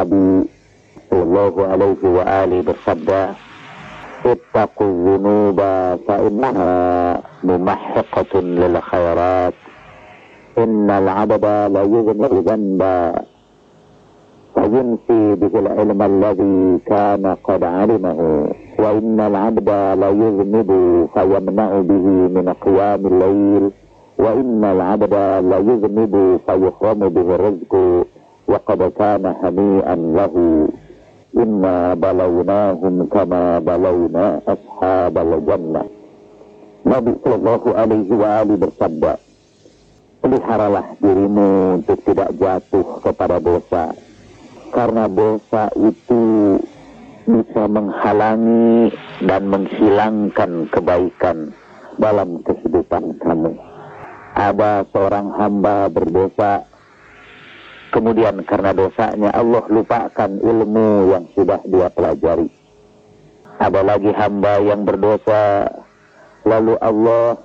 Nabi sallallahu alaihi wa alihi bersabda, ittaqu dzunuba fa innaha mumahhiqatun lil khairat, innal 'abda la yudhnibu dhanba فينسي به العلم الذي كان قد علمه وإن العبد لا يذنب فيمنع به من قيام الليل وإن العبد لا يذنب فيحرم به الرزق وقد كان هنيئا له إنا بلوناهم كما بلونا أصحاب الجنة. Nabi Sallallahu Alaihi Wasallam bersabda, peliharalah dirimu untuk tidak jatuh kepada dosa, karena dosa itu bisa menghalangi dan menghilangkan kebaikan dalam kehidupan kamu. Ada seorang hamba berdosa, kemudian karena dosanya Allah lupakan ilmu yang sudah dia pelajari. Ada lagi hamba yang berdosa, lalu Allah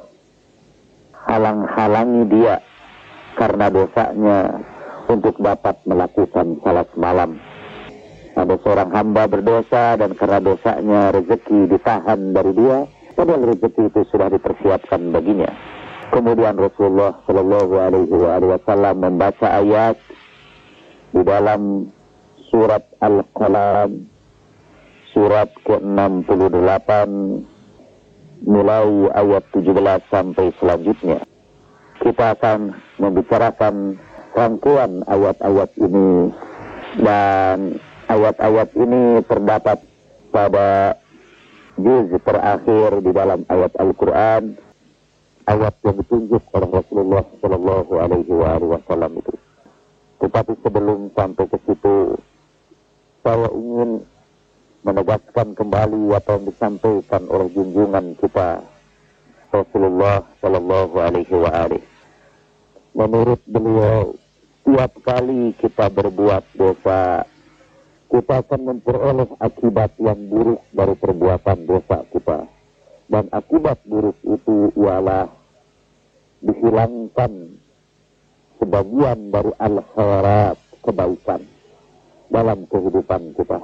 halang-halangi dia karena dosanya untuk dapat melakukan salat malam. Ada seorang hamba berdosa dan karena dosanya rezeki ditahan dari dia, padahal rezeki itu sudah dipersiapkan baginya. Kemudian Rasulullah Shallallahu Alaihi Wasallam membaca ayat di dalam surat Al-Qalam, surat ke-68, mulai ayat 17 sampai selanjutnya. Kita akan membicarakan rangkuman ayat-ayat ini, dan ayat-ayat ini terdapat pada juz terakhir di dalam ayat Al-Quran, ayat yang ditunjuk oleh Rasulullah Shallallahu Alaihi Wasallam itu. Tetapi sebelum sampai ke situ, saya ingin menegaskan kembali apa yang disampaikan oleh junjungan kita Rasulullah Shallallahu Alaihi Wasallam. Menurut beliau, setiap kali kita berbuat dosa, kita akan memperoleh akibat yang buruk dari perbuatan dosa kita. Dan akibat buruk itu ialah dihilangkan sebagian dari al-khairat, kebaikan dalam kehidupan kita.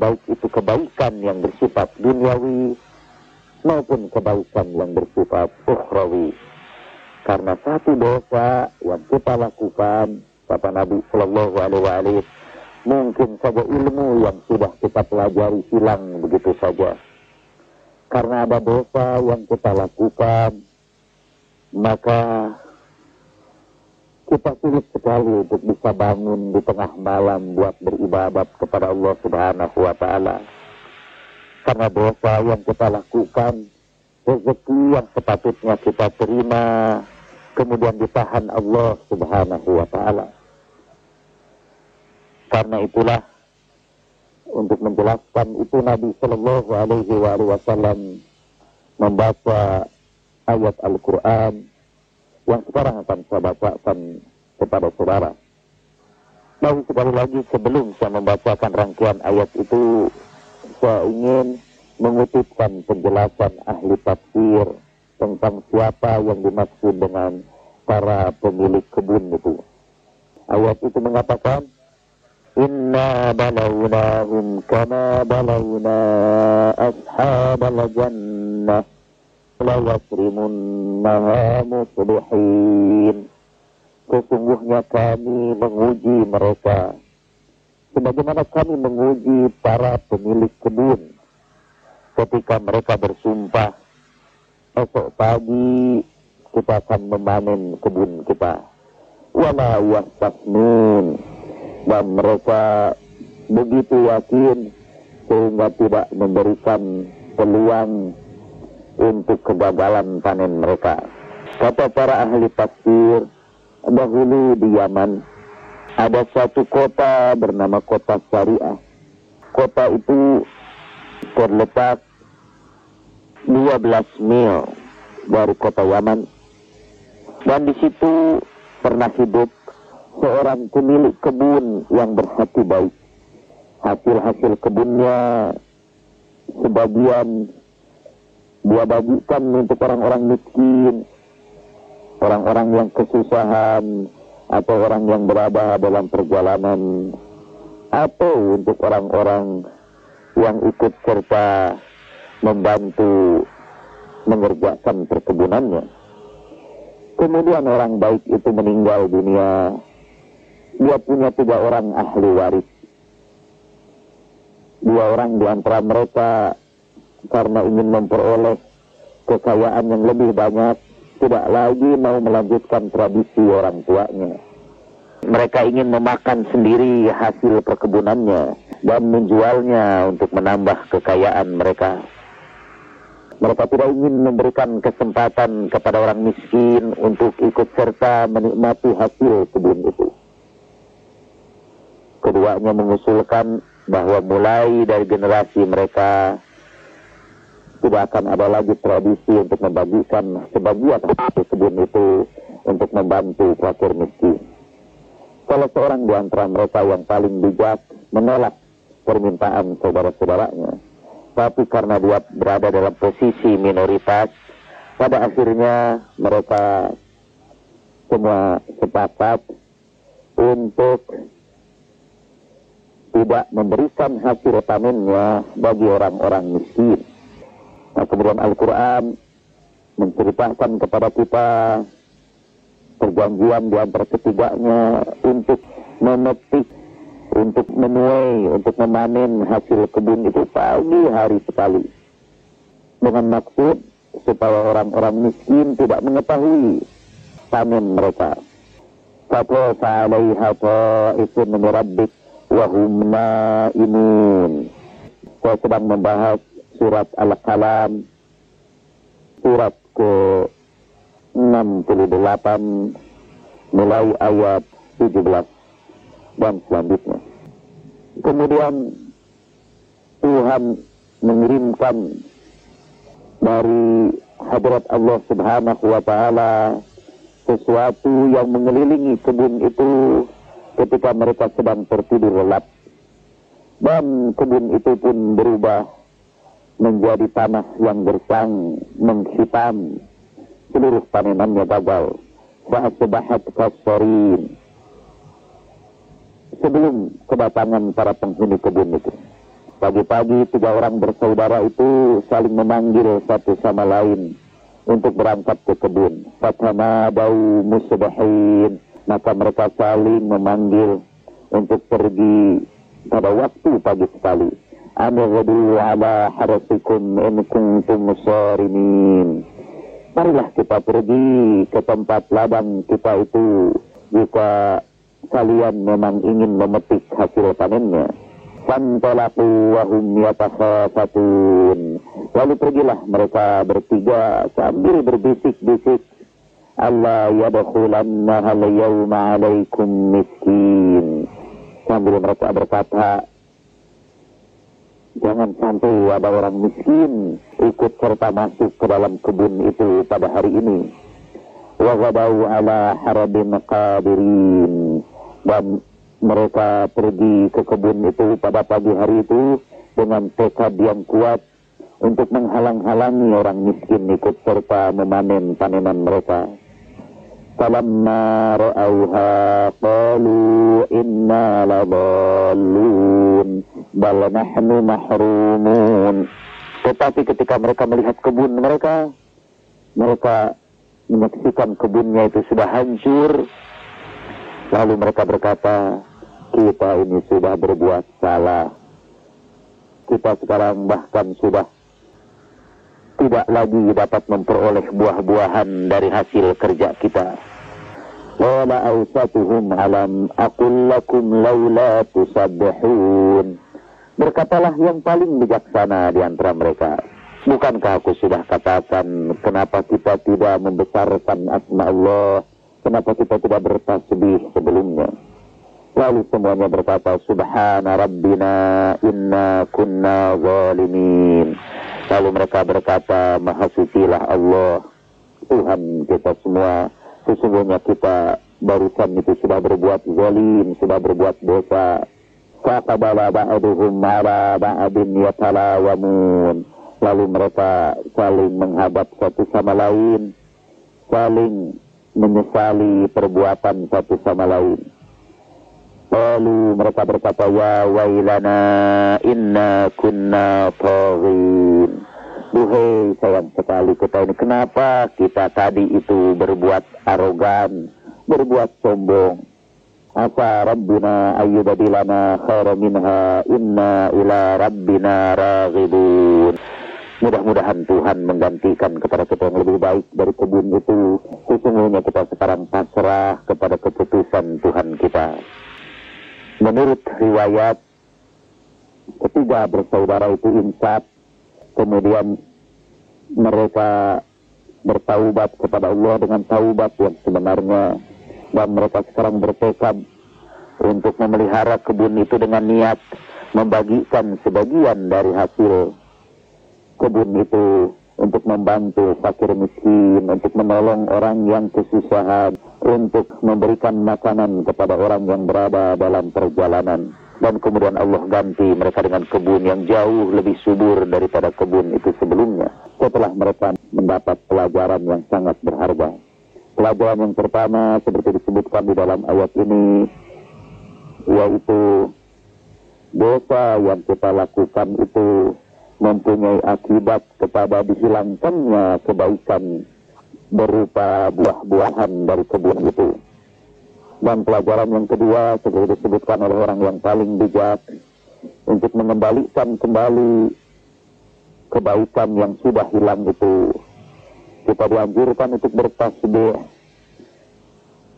Baik itu kebaikan yang bersifat duniawi maupun kebaikan yang bersifat ukhrawi. Karena satu dosa yang kita lakukan, kata Nabi Sallallahu Alaihi Wasallam, mungkin saja ilmu yang sudah kita pelajari hilang begitu saja. Karena ada dosa yang kita lakukan, maka kita sulit sekali untuk bisa bangun di tengah malam buat beribadat kepada Allah Subhanahu Wa Taala. Karena dosa yang kita lakukan, rezeki yang sepatutnya kita terima kemudian ditahan Allah Subhanahu Wa Taala. Karena itulah, untuk menjelaskan itu Nabi Sallallahu Alaihi Wasallam membaca ayat Al-Quran yang sekarang akan saya bacakan kepada saudara. Dan sekali lagi sebelum saya membacakan rangkaian ayat itu, saya ingin mengutipkan penjelasan ahli tafsir tentang siapa yang dimaksud dengan para pemilik kebun itu. Ayat itu mengatakan, inna balawnahum kama balawna ashabal jannah la yasrimunnaha muslihin. Sesungguhnya kami menguji mereka sebagaimana kami menguji para pemilik kebun ketika mereka bersumpah, esok pagi kita akan memanen kebun kita. Wala yastasnun, dan mereka begitu yakin sehingga tidak memberikan peluang untuk kegagalan panen mereka. Kata para ahli tafsir, dahulu di Yaman ada satu kota bernama kota Syariah. Kota itu terletak 12 mil dari kota Yaman, dan di situ pernah hidup seorang pemilik kebun yang berhati baik. Hasil-hasil kebunnya sebagian dia bagikan untuk orang-orang miskin, orang-orang yang kesusahan, atau orang yang berada dalam perjalanan, atau untuk orang-orang yang ikut serta membantu mengerjakan perkebunannya. Kemudian orang baik itu meninggal dunia, dia punya 3 orang ahli waris. 2 orang di antara mereka karena ingin memperoleh kekayaan yang lebih banyak, tidak lagi mau melanjutkan tradisi orang tuanya. Mereka ingin memakan sendiri hasil perkebunannya dan menjualnya untuk menambah kekayaan mereka. Mereka tidak ingin memberikan kesempatan kepada orang miskin untuk ikut serta menikmati hasil kebun itu. Keduanya mengusulkan bahwa mulai dari generasi mereka tidak akan ada lagi tradisi untuk membagikan sebagian hasil kebun itu untuk membantu fakir miskin. Salah seorang di antara mereka yang paling bijak menolak permintaan saudara-saudaranya. Tapi karena dia berada dalam posisi minoritas, pada akhirnya mereka semua sepakat untuk tidak memberikan hasil panennya bagi orang-orang miskin. Nah, kemudian Al-Quran menceritakan kepada kita perjanjian di antara ketiganya untuk memetik, untuk menuai, untuk memanen hasil kebun itu pagi hari sekali. Dengan maksud supaya orang-orang miskin tidak mengetahui panen mereka. Fatafa 'alaiha ta'ifun min rabbik wa hum na'imun. Saya sedang membahas surat Al-Qalam, surat ke-68 mulai ayat 17 dan selanjutnya. Kemudian Tuhan mengirimkan dari hadrat Allah Subhanahu wa ta'ala sesuatu yang mengelilingi kebun itu ketika mereka sedang tertidur lelap. Dan kebun itu pun berubah menjadi tanah yang gersang, menghitam. Seluruh panenannya gagal. Fa'asbahat kasfarin. Sebelum kedatangan para penghuni kebun itu, pagi-pagi 3 orang bersaudara itu saling memanggil satu sama lain untuk berangkat ke kebun. Fatanadau musbahin. Maka mereka saling memanggil untuk pergi pada waktu pagi sekali. Amighdu ala harasikum in kuntum sarimin. Marilah kita pergi ke tempat ladang kita itu jika kalian memang ingin memetik hasil panennya. Fantalaqu wa hum yatakhafatun. Lalu pergilah mereka bertiga sambil berbisik-bisik. Allah yadkhulannaha al-yawma 'alaikum miskin. Sambil mereka berkata, jangan sampai ada orang miskin ikut serta masuk ke dalam kebun itu pada hari ini. Wa ghadaw ala harabin qadirin. Dan mereka pergi ke kebun itu pada pagi hari itu dengan tekad yang kuat untuk menghalang-halangi orang miskin ikut serta memanen panenan mereka. Falamma ra'auha qalu inna ladallun bal nahnu mahrumun. Tetapi ketika mereka melihat kebun mereka menyaksikan kebunnya itu sudah hancur. Lalu mereka berkata, kita ini sudah berbuat salah. Kita sekarang bahkan sudah tidak lagi dapat memperoleh buah-buahan dari hasil kerja kita. Wala awsatuhum alam aqul lakum laula tusabbihun. Berkatalah yang paling bijaksana di antara mereka, bukankah aku sudah katakan kenapa kita tidak membesarkan asma Allah, kenapa kita tidak bertasbih sebelumnya? Lalu semuanya berkata, Subhana Rabbina inna kunna zalimin. Lalu mereka berkata, Maha sucilah Allah, Tuhan kita semua, sesungguhnya kita barusan itu sudah berbuat zalim, sudah berbuat dosa. Faqabala ba'duhum ala ba'din yatalawamun. Lalu mereka saling menghadap satu sama lain, saling menyesali perbuatan satu sama lain. Qalu, mereka berkata, ya wailana inna kunna taghin. Duhai sayang sekali kita ini, kenapa kita tadi itu berbuat arogan, berbuat sombong. Asa rabbuna ayyubadilana khairan minha inna ila rabbina raghibun. Mudah-mudahan Tuhan menggantikan kepada kita yang lebih baik dari kebun itu. Sesungguhnya kita sekarang pasrah kepada keputusan Tuhan kita. Menurut riwayat, ketiga bersaudara itu insaf, kemudian mereka bertaubat kepada Allah dengan taubat yang sebenarnya, dan mereka sekarang bertekad untuk memelihara kebun itu dengan niat membagikan sebagian dari hasil kebun itu untuk membantu fakir miskin, untuk menolong orang yang kesusahan, untuk memberikan makanan kepada orang yang berada dalam perjalanan. Dan kemudian Allah ganti mereka dengan kebun yang jauh lebih subur daripada kebun itu sebelumnya, setelah mereka mendapat pelajaran yang sangat berharga. Pelajaran yang pertama seperti disebutkan di dalam ayat ini, yaitu dosa yang kita lakukan itu mempunyai akibat kepada dihilangkannya kebaikan berupa buah-buahan dari kebun itu. Dan pelajaran yang kedua seperti disebutkan oleh orang yang paling bijak, untuk mengembalikan kembali kebaikan yang sudah hilang itu, kita dianjurkan untuk bertasbih,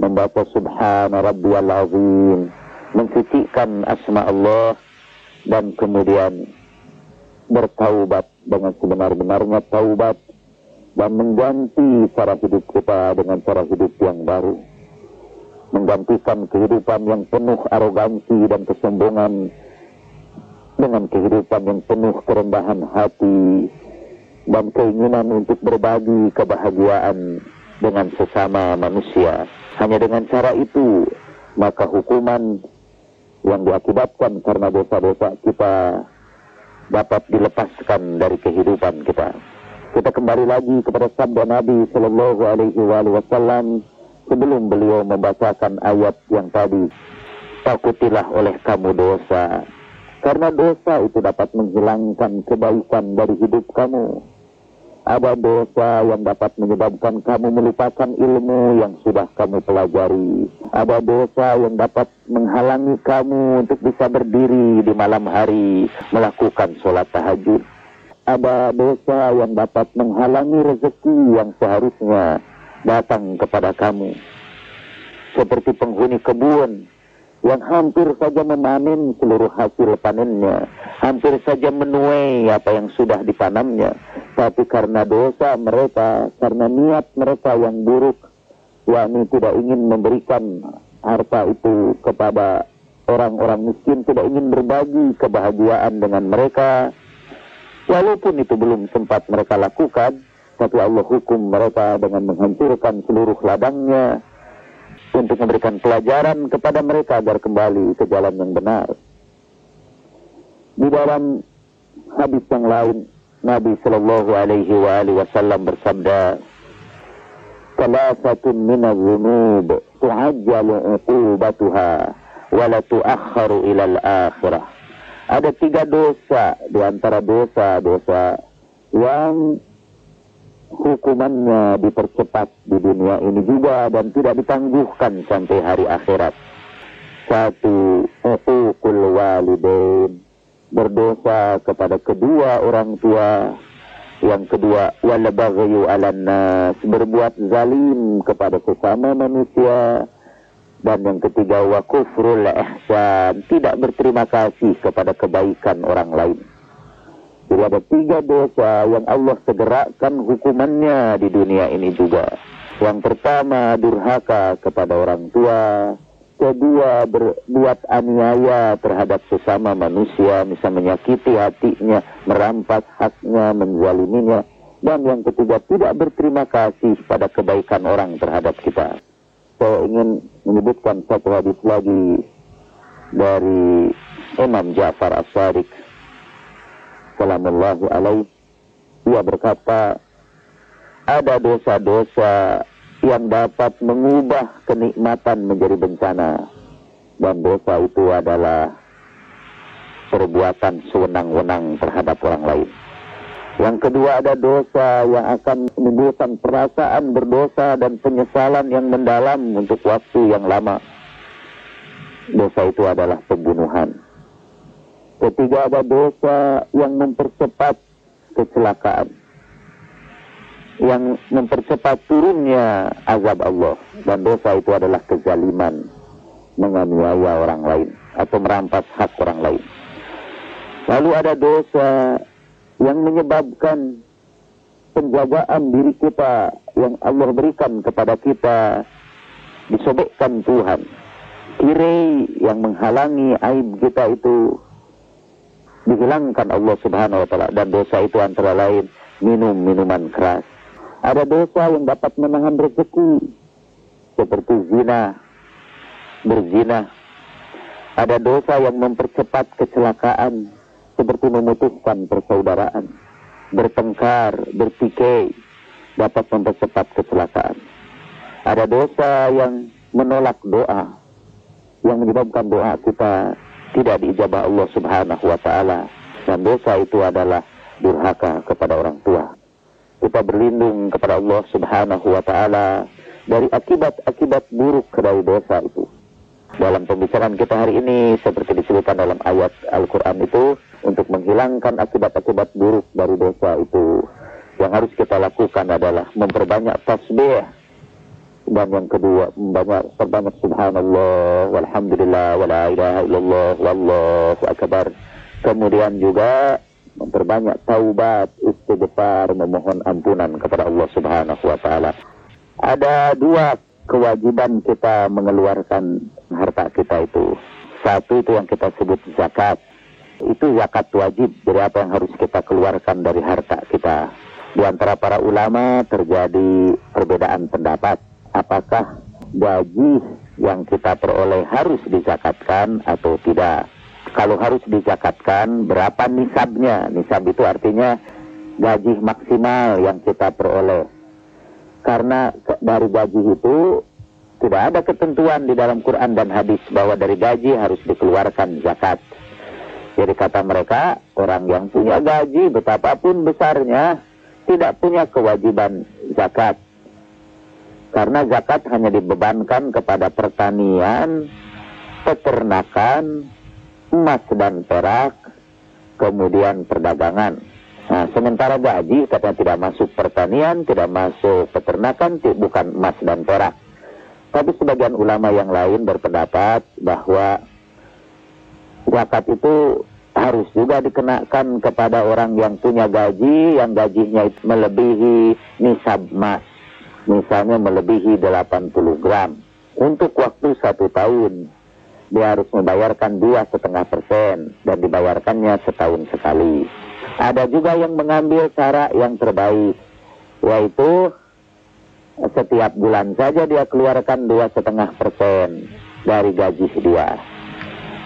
membaca subhana rabbiyal azim, mensucikan asma Allah, dan kemudian bertaubat dengan sebenar-benarnya taubat, dan mengganti cara hidup kita dengan cara hidup yang baru, menggantikan kehidupan yang penuh arogansi dan kesombongan dengan kehidupan yang penuh kerendahan hati dan keinginan untuk berbagi kebahagiaan dengan sesama manusia. Hanya dengan cara itu, maka hukuman yang diakibatkan karena dosa-dosa kita dapat dilepaskan dari kehidupan kita. Kita kembali lagi kepada sabda Nabi Sallallahu Alaihi Wasallam sebelum beliau membacakan ayat yang tadi. Takutilah oleh kamu dosa, karena dosa itu dapat menghilangkan kebaikan dari hidup kamu. Ada dosa yang dapat menyebabkan kamu melupakan ilmu yang sudah kamu pelajari. Ada dosa yang dapat menghalangi kamu untuk bisa berdiri di malam hari melakukan sholat tahajud. Ada dosa yang dapat menghalangi rezeki yang seharusnya datang kepada kamu. Seperti penghuni kebun yang hampir saja memanen seluruh hasil panennya, hampir saja menuai apa yang sudah ditanamnya, tapi karena dosa mereka, karena niat mereka yang buruk, yakni tidak ingin memberikan harta itu kepada orang-orang miskin, tidak ingin berbagi kebahagiaan dengan mereka, walaupun itu belum sempat mereka lakukan, tapi Allah hukum mereka dengan menghancurkan seluruh ladangnya, untuk memberikan pelajaran kepada mereka agar kembali ke jalan yang benar. Di dalam hadis yang lain, Nabi Sallallahu Alaihi Wasallam bersabda, "Salasatun minaz dzunub tu'ajjalu 'uqubatuha wa la tu'akhkharu ila al-akhirah." Ada 3 dosa di antara dosa-dosa yang hukumannya dipercepat di dunia ini juga dan tidak ditangguhkan sampai hari akhirat. 1. Uququl walidain, berdosa kepada kedua orang tua. Yang kedua, wal baghyu 'alan nas, berbuat zalim kepada sesama manusia. Dan yang ketiga, wa kufrul ihsan, tidak berterima kasih kepada kebaikan orang lain. Jadi ada 3 dosa yang Allah segerakan hukumannya di dunia ini juga. Yang pertama, durhaka kepada orang tua. Kedua, berbuat aniaya terhadap sesama manusia, misalnya menyakiti hatinya, merampas haknya, menzaliminya. Dan yang ketiga, tidak berterima kasih pada kebaikan orang terhadap kita. Saya ingin menyebutkan satu hadis lagi dari Imam Ja'far As-Sadiq Salamullahi alaih. Dia berkata, ada dosa-dosa yang dapat mengubah kenikmatan menjadi bencana. dan dosa itu adalah perbuatan sewenang-wenang terhadap orang lain. Yang kedua, ada dosa yang akan menimbulkan perasaan berdosa dan penyesalan yang mendalam untuk waktu yang lama. Dosa itu adalah pembunuhan. Ketiga, ada dosa yang mempercepat kecelakaan, yang mempercepat turunnya azab Allah. Dan dosa itu adalah kezaliman, menganiaya orang lain atau merampas hak orang lain. Lalu ada dosa yang menyebabkan penjagaan diri kita yang Allah berikan kepada kita disobekkan Tuhan. Tirai yang menghalangi aib kita itu dihilangkan Allah Subhanahu wa ta'ala. Dan dosa itu antara lain minum minuman keras. Ada dosa yang dapat menahan rezeki, seperti zina, berzina. Ada dosa yang mempercepat kecelakaan, seperti memutuskan persaudaraan, bertengkar, bertikai, dapat mempercepat kecelakaan. Ada dosa yang menolak doa, yang menyebabkan doa kita tidak diijabah Allah Subhanahu wa ta'ala. Dan dosa itu adalah durhaka kepada orang tua. Kita berlindung kepada Allah Subhanahu wa ta'ala dari akibat-akibat buruk dari dosa itu. Dalam pembicaraan kita hari ini, seperti disebutkan dalam ayat Al-Quran itu, untuk menghilangkan akibat-akibat buruk dari dosa itu, yang harus kita lakukan adalah memperbanyak tasbih. Dan yang kedua, memperbanyak subhanallah, walhamdulillah, wala ilaha illallah, wallahu akbar. Kemudian juga memperbanyak taubat, istighfar, memohon ampunan kepada Allah Subhanahu wa ta'ala. Ada dua kewajiban kita mengeluarkan harta kita itu. Satu itu yang kita sebut zakat. Itu zakat wajib. Jadi apa yang harus kita keluarkan dari harta kita? Di antara para ulama terjadi perbedaan pendapat. Apakah gaji yang kita peroleh harus dizakatkan atau tidak? Kalau harus dizakatkan, berapa nisabnya? Nisab itu artinya gaji maksimal yang kita peroleh. Karena dari gaji itu tidak ada ketentuan di dalam Quran dan hadis bahwa dari gaji harus dikeluarkan zakat. Jadi kata mereka, orang yang punya gaji betapapun besarnya tidak punya kewajiban zakat. Karena zakat hanya dibebankan kepada pertanian, peternakan, emas dan perak, kemudian perdagangan. Nah, sementara gaji katanya tidak masuk pertanian, tidak masuk peternakan, bukan emas dan perak. Tapi sebagian ulama yang lain berpendapat bahwa zakat itu harus juga dikenakan kepada orang yang punya gaji, yang gajinya itu melebihi nisab emas. Misalnya melebihi 80 gram. Untuk waktu 1 tahun, dia harus membayarkan 2,5% dan dibayarkannya setahun sekali. Ada juga yang mengambil cara yang terbaik, yaitu setiap bulan saja dia keluarkan 2,5% dari gaji dia.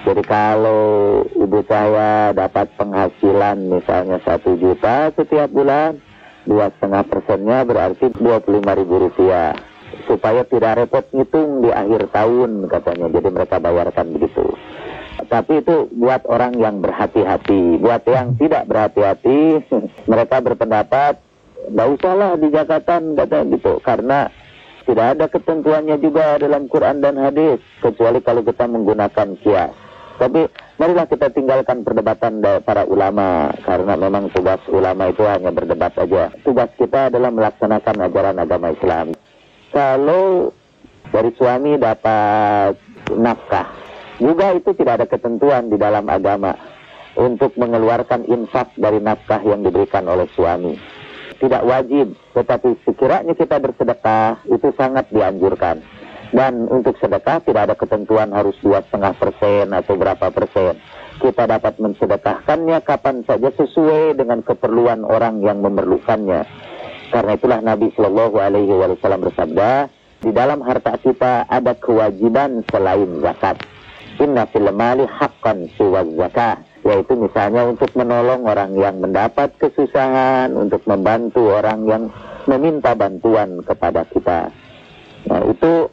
Jadi kalau ibu saya dapat penghasilan misalnya 1 juta setiap bulan, 2,5%-nya berarti Rp25.000. Supaya tidak repot ngitung di akhir tahun katanya. Jadi mereka bayarkan begitu. Tapi itu buat orang yang berhati-hati. Buat yang tidak berhati-hati, mereka berpendapat nggak usahlah dijakakan katanya gitu. Karena tidak ada ketentuannya juga dalam Quran dan hadis, kecuali kalau kita menggunakan kias. Tapi marilah kita tinggalkan perdebatan para ulama, karena memang tugas ulama itu hanya berdebat aja. Tugas kita adalah melaksanakan ajaran agama Islam. Kalau dari suami dapat nafkah, juga itu tidak ada ketentuan di dalam agama untuk mengeluarkan infak dari nafkah yang diberikan oleh suami. Tidak wajib, tetapi sekiranya kita bersedekah, itu sangat dianjurkan. Dan untuk sedekah tidak ada ketentuan harus 2,5% atau berapa persen. Kita dapat mensedekahkannya kapan saja sesuai dengan keperluan orang yang memerlukannya. Karena itulah Nabi Shallallahu Alaihi Wasallam bersabda, di dalam harta kita ada kewajiban selain zakat. Inna fil mali haqqan siwa zakah. Yaitu misalnya untuk menolong orang yang mendapat kesusahan, untuk membantu orang yang meminta bantuan kepada kita. Nah itu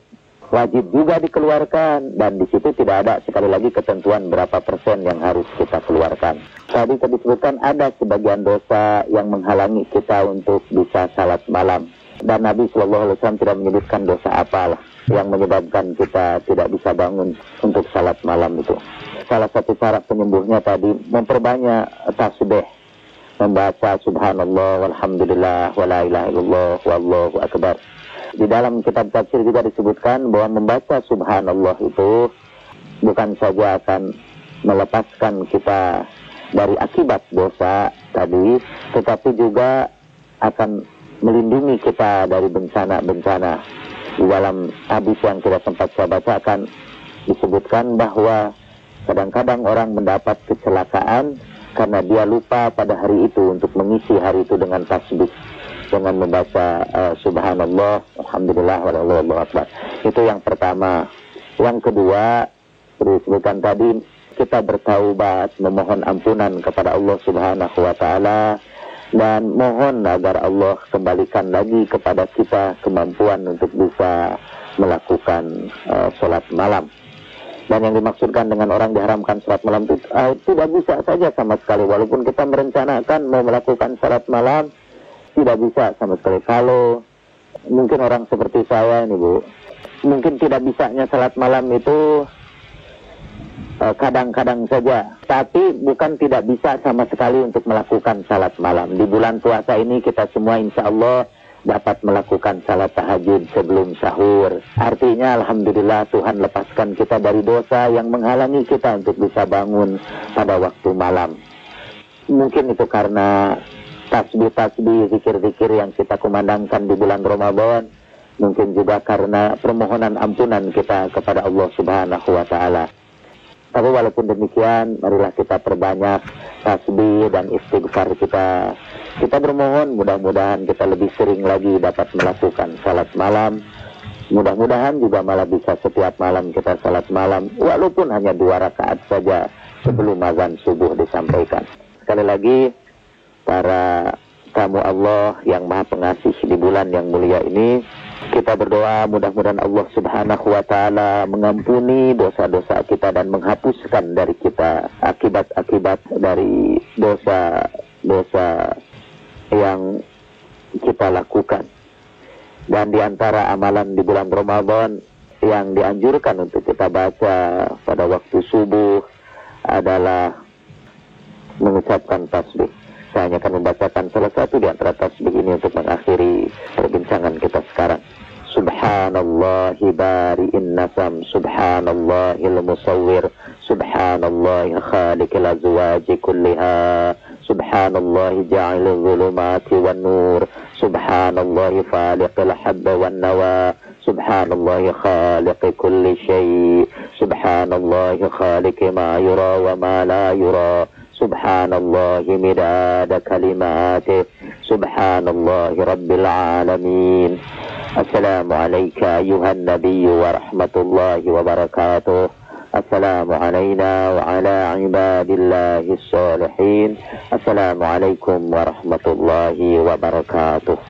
wajib juga dikeluarkan, dan di situ tidak ada sekali lagi ketentuan berapa persen yang harus kita keluarkan. Tadi disebutkan ada sebagian dosa yang menghalangi kita untuk bisa salat malam, dan Nabi SAW tidak menyebutkan dosa apalah yang menyebabkan kita tidak bisa bangun untuk salat malam itu. Salah satu cara penyembuhnya tadi memperbanyak tasbih, membaca subhanallah walhamdulillah wala ilaha illallah wallahu akbar. Di dalam kitab tafsir juga disebutkan bahwa membaca subhanallah itu bukan saja akan melepaskan kita dari akibat dosa tadi, tetapi juga akan melindungi kita dari bencana-bencana. Di dalam hadis yang kita sempat saya baca akan disebutkan bahwa kadang-kadang orang mendapat kecelakaan karena dia lupa pada hari itu untuk mengisi hari itu dengan tasbih, dengan membaca subhanallah, alhamdulillah, wallahu akbar. Itu yang pertama. Yang kedua, disebutkan tadi, kita bertaubat, memohon ampunan kepada Allah Subhanahu wa taala, dan mohon agar Allah kembalikan lagi kepada kita kemampuan untuk bisa melakukan sholat malam. Dan yang dimaksudkan dengan orang diharamkan sholat malam itu tidak bisa saja sama sekali, walaupun kita merencanakan mau melakukan sholat malam, tidak bisa sama sekali. Kalau mungkin orang seperti saya ini Bu, mungkin tidak bisanya salat malam itu kadang-kadang saja, tapi bukan tidak bisa sama sekali untuk melakukan salat malam. Di bulan puasa ini kita semua insya Allah dapat melakukan salat tahajud sebelum sahur. Artinya alhamdulillah Tuhan lepaskan kita dari dosa yang menghalangi kita untuk bisa bangun pada waktu malam. Mungkin itu karena tasbih-tasbih, zikir-zikir yang kita kumandangkan di bulan Ramadan. Mungkin juga karena permohonan ampunan kita kepada Allah Subhanahu wa taala. Tapi walaupun demikian, marilah kita perbanyak tasbih dan istighfar kita. Kita bermohon mudah-mudahan kita lebih sering lagi dapat melakukan salat malam. Mudah-mudahan juga malah bisa setiap malam kita salat malam, walaupun hanya 2 rakaat saja sebelum azan subuh disampaikan. Sekali lagi, para tamu Allah yang maha pengasih di bulan yang mulia ini, kita berdoa mudah-mudahan Allah Subhanahu wa taala mengampuni dosa-dosa kita dan menghapuskan dari kita akibat-akibat dari dosa-dosa yang kita lakukan. Dan di antara amalan di bulan Ramadan yang dianjurkan untuk kita baca pada waktu subuh adalah mengucapkan tasbih. Saya hanya akan membacakan salah satu di antara tasbih ini untuk mengakhiri perbincangan kita sekarang. Subhanallahi bari'in nasam, subhanallahil musawwir, subhanallahi khaliqil azwaji kulliha, subhanallahi ja'ilul zulumati wan nur, subhanallahi faliqil habba wan nawa, subhanallahi khaliqi kulli syai', subhanallahi khaliqi ma yura wa ma la yura, subhanallahi midada kalimati, subhanallahi rabbil alamin. Assalamualaikum ayuhan nabiyyu wa rahmatullahi wa barakatuh. Assalamu alayna wa ala ibadillahi salihin. Assalamualaikum warahmatullahi wabarakatuh.